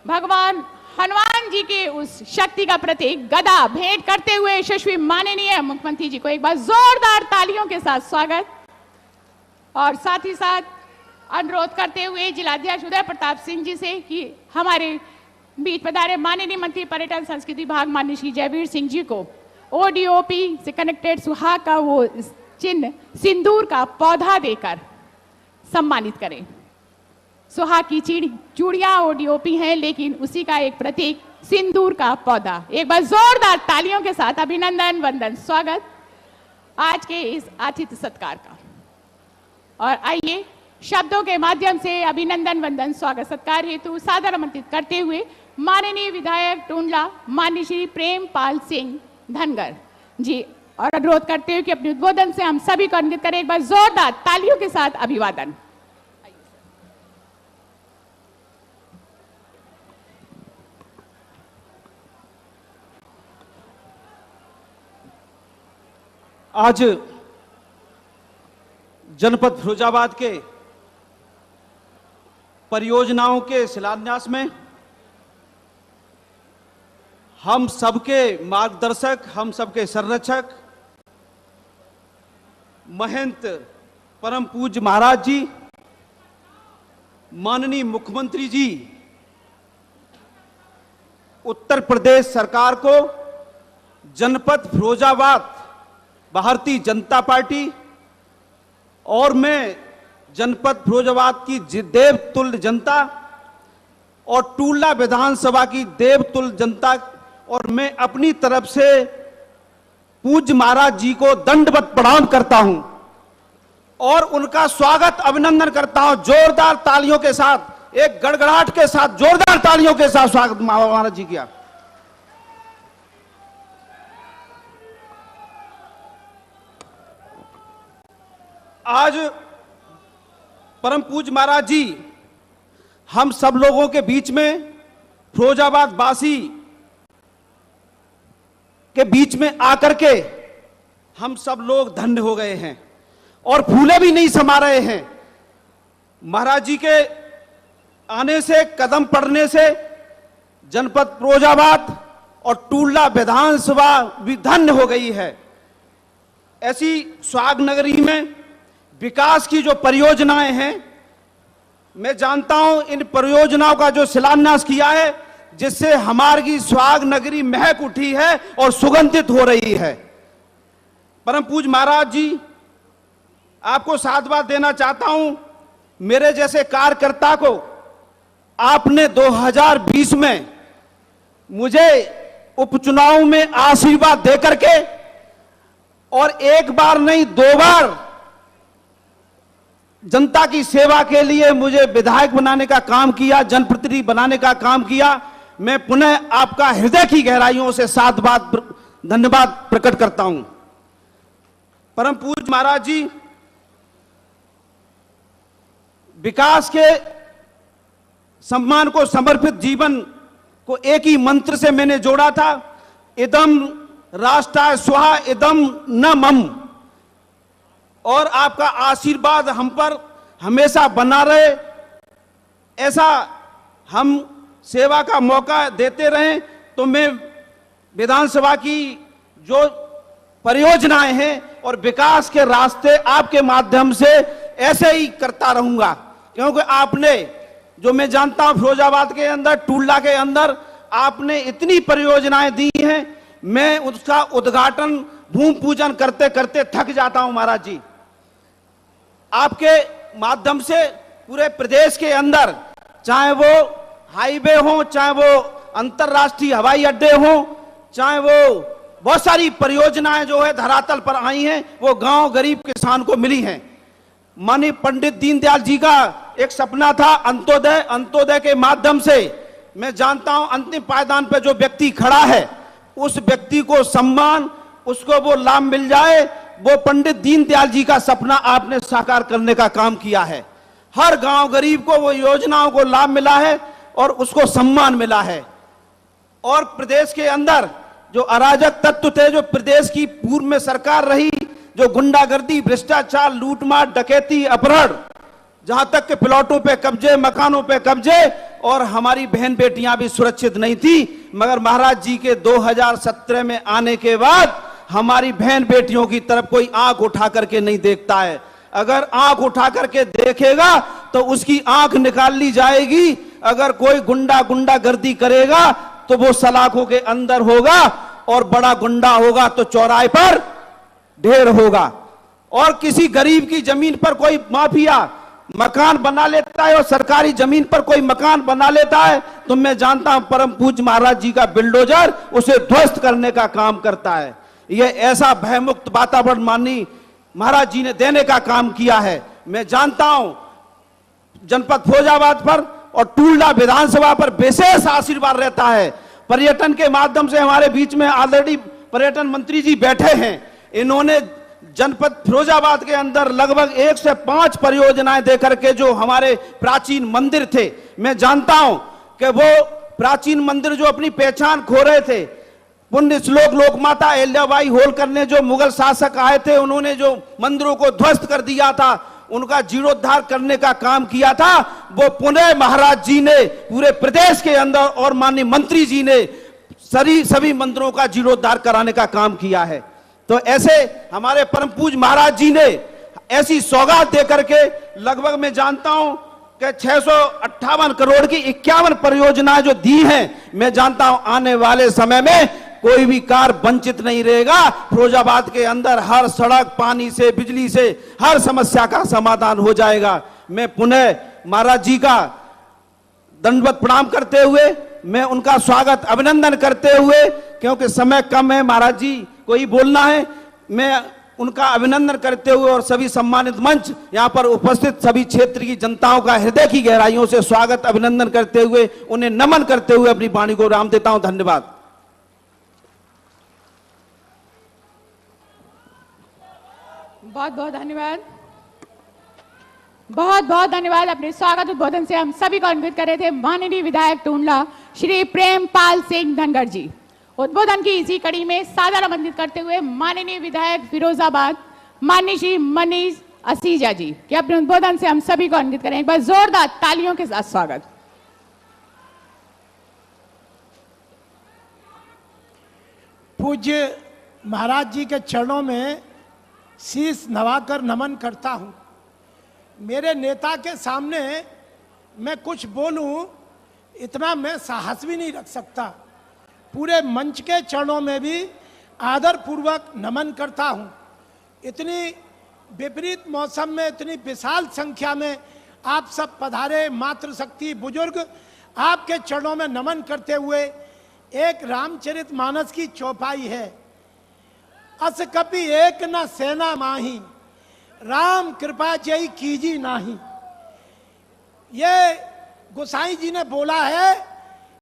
भगवान हनुमान जी के उस शक्ति का प्रतीक गदा भेंट करते हुए यशस्वी माननीय मुख्यमंत्री जी को एक बार जोरदार तालियों के साथ स्वागत। और साथ ही साथ अनुरोध करते हुए जिलाध्यक्ष उदय प्रताप सिंह जी से कि हमारे बीच पधारे माननीय मंत्री पर्यटन संस्कृति विभाग माननीय श्री जयवीर सिंह जी को ओडीओपी से कनेक्टेड सुहाग का वो चिन्ह सिंदूर का पौधा देकर सम्मानित करें। सुहाग की चूड़ियां ओडीओपी हैं, लेकिन उसी का एक प्रतीक सिंदूर का पौधा। एक बार जोरदार तालियों के साथ अभिनंदन वंदन स्वागत आज के इस आतिथ्य सत्कार का। और आइए शब्दों के माध्यम से अभिनंदन वंदन स्वागत सत्कार हेतु सादर आमंत्रित करते हुए माननीय विधायक टूंडला माननीय श्री प्रेमपाल सिंह धनगर जी और अनुरोध करते हुए कि अपने उद्बोधन से हम सभी को अनुरोध करें। एक बार जोरदार तालियों के साथ अभिवादन। आज जनपद फिरोजाबाद के परियोजनाओं के शिलान्यास में हम सबके मार्गदर्शक, हम सबके संरक्षक महंत परम पूज्य महाराज जी, माननीय मुख्यमंत्री जी, उत्तर प्रदेश सरकार को, जनपद फिरोजाबाद भारतीय जनता पार्टी और मैं जनपद फिरोजाबाद की देवतुल्य जनता और टूंडला विधानसभा की देवतुल्य जनता और मैं अपनी तरफ से पूज्य महाराज जी को दंडवत प्रणाम करता हूं और उनका स्वागत अभिनंदन करता हूं। जोरदार तालियों के साथ, एक गड़गड़ाहट के साथ, जोरदार तालियों के साथ स्वागत महाराज जी किया। आज परम पूज्य महाराज जी हम सब लोगों के बीच में, फिरोजाबाद वासी के बीच में आकर के हम सब लोग धन्य हो गए हैं और फूले भी नहीं समा रहे हैं। महाराज जी के आने से, कदम पड़ने से जनपद फिरोजाबाद और टूंडला विधानसभा भी धन्य हो गई है। ऐसी सुहाग नगरी में विकास की जो परियोजनाएं हैं, मैं जानता हूं इन परियोजनाओं का जो शिलान्यास किया है, जिससे हमारी सुहाग नगरी महक उठी है और सुगंधित हो रही है। परम पूज्य महाराज जी, आपको साधुवाद देना चाहता हूं। मेरे जैसे कार्यकर्ता को आपने 2020 में मुझे उपचुनाव में आशीर्वाद देकर के और एक बार नहीं 2 बार जनता की सेवा के लिए मुझे विधायक बनाने का काम किया, जनप्रतिनिधि बनाने का काम किया। मैं पुनः आपका हृदय की गहराइयों से साधुवाद धन्यवाद प्रकट करता हूं। परम पूज्य महाराज जी, विकास के सम्मान को समर्पित जीवन को एक ही मंत्र से मैंने जोड़ा था, इदम राष्ट्राय स्वाहा इदम न मम। और आपका आशीर्वाद हम पर हमेशा बना रहे, ऐसा हम सेवा का मौका देते रहें। तो मैं विधानसभा की जो परियोजनाएं हैं और विकास के रास्ते आपके माध्यम से ऐसे ही करता रहूंगा, क्योंकि आपने, जो मैं जानता हूं फिरोजाबाद के अंदर, टूंडला के अंदर आपने इतनी परियोजनाएं दी हैं, मैं उसका उद्घाटन, भूमि पूजन करते करते थक जाता हूं। महाराज जी, आपके माध्यम से पूरे प्रदेश के अंदर, चाहे वो हाईवे हो, चाहे वो अंतरराष्ट्रीय हवाई अड्डे हो, चाहे वो बहुत सारी परियोजनाएं जो है धरातल पर आई हैं, वो गांव गरीब किसान को मिली हैं। माननीय पंडित दीनदयाल जी का एक सपना था अंत्योदय, अंत्योदय के माध्यम से मैं जानता हूं अंतिम पायदान पर जो व्यक्ति खड़ा है, उस व्यक्ति को सम्मान, उसको वो लाभ मिल जाए, वो पंडित दीनदयाल जी का सपना आपने साकार करने का काम किया है। हर गांव गरीब को वो योजनाओं को लाभ मिला है और उसको सम्मान मिला है। और प्रदेश के अंदर जो अराजक तत्व थे, जो प्रदेश की पूर्व में सरकार रही, जो गुंडागर्दी, भ्रष्टाचार, लूटमार, डकैती, अपहरण, जहां तक के प्लॉटों पे कब्जे, मकानों पे कब्जे, और हमारी बहन बेटियां भी सुरक्षित नहीं थी। मगर महाराज जी के 2017 में आने के बाद हमारी बहन बेटियों की तरफ कोई आंख उठा करके नहीं देखता है। अगर आंख उठा करके देखेगा तो उसकी आंख निकाल ली जाएगी। अगर कोई गुंडागर्दी करेगा तो वो सलाखों के अंदर होगा, और बड़ा गुंडा होगा तो चौराहे पर ढेर होगा। और किसी गरीब की जमीन पर कोई माफिया मकान बना लेता है और सरकारी जमीन पर कोई मकान बना लेता है तो मैं जानता हूं परम पूज्य महाराज जी का बिल्डोजर उसे ध्वस्त करने का काम करता है। यह ऐसा भयमुक्त वातावरण माननीय महाराज जी ने देने का काम किया है। मैं जानता हूं जनपद फिरोजाबाद पर और टूलडा विधानसभा पर विशेष आशीर्वाद रहता है। पर्यटन के माध्यम से हमारे बीच में ऑलरेडी पर्यटन मंत्री जी बैठे हैं। इन्होंने जनपद फिरोजाबाद के अंदर लगभग 1 से 5 परियोजनाएं देकर के जो हमारे प्राचीन मंदिर थे, मैं जानता हूं कि वो प्राचीन मंदिर जो अपनी पहचान खो रहे थे, पुण्य श्लोक लोकमाता अहिल्याबाई होलकर ने जो मुगल शासक आए थे, उन्होंने जो मंदिरों को ध्वस्त कर दिया था, उनका जीर्णोद्धार करने का काम किया था, वो पुनः महाराज जी ने पूरे प्रदेश के अंदर और माननीय मंत्री जी ने सभी मंदिरों का जीर्णोद्धार कराने का काम किया है। तो ऐसे हमारे परम पूज्य महाराज जी ने ऐसी सौगात देकर के लगभग मैं जानता हूं कि 658 करोड़ की 51 परियोजनाएं जो दी हैं, मैं जानता हूं आने वाले समय में कोई भी कार्य वंचित नहीं रहेगा। फिरोजाबाद के अंदर हर सड़क, पानी से, बिजली से हर समस्या का समाधान हो जाएगा। मैं पुनः महाराज जी का दंडवत प्रणाम करते हुए, मैं उनका स्वागत अभिनंदन करते हुए, क्योंकि समय कम है, महाराज जी को ही बोलना है, मैं उनका अभिनंदन करते हुए और सभी सम्मानित मंच यहां पर उपस्थित सभी क्षेत्र की जनताओं का हृदय की गहराइयों से स्वागत अभिनंदन करते हुए, उन्हें नमन करते हुए अपनी वाणी को विराम देता हूं। धन्यवाद। बहुत बहुत धन्यवाद, बहुत बहुत धन्यवाद। अपने स्वागत उद्बोधन से हम सभी को अन्वित कर रहे थे माननीय विधायक टूंडला श्री प्रेमपाल सिंह धनगर जी। उद्बोधन की इसी कड़ी में सादर आमंत्रित करते हुए माननीय विधायक फिरोजाबाद माननीय श्री मनीष असीजा जी के अपने उद्बोधन से हम सभी को अन्वित करें। एक बार जोरदार तालियों के साथ स्वागत। पूज्य महाराज जी के चरणों में शीश नवाकर नमन करता हूं। मेरे नेता के सामने मैं कुछ बोलूं इतना मैं साहस भी नहीं रख सकता। पूरे मंच के चरणों में भी आदर पूर्वक नमन करता हूं। इतनी विपरीत मौसम में इतनी विशाल संख्या में आप सब पधारे, मातृशक्ति बुजुर्ग, आपके चरणों में नमन करते हुए एक रामचरितमानस की चौपाई है, अस कपि एक न सेना माही, राम कृपा जय कीजी नाही। ये गोसाई जी ने बोला है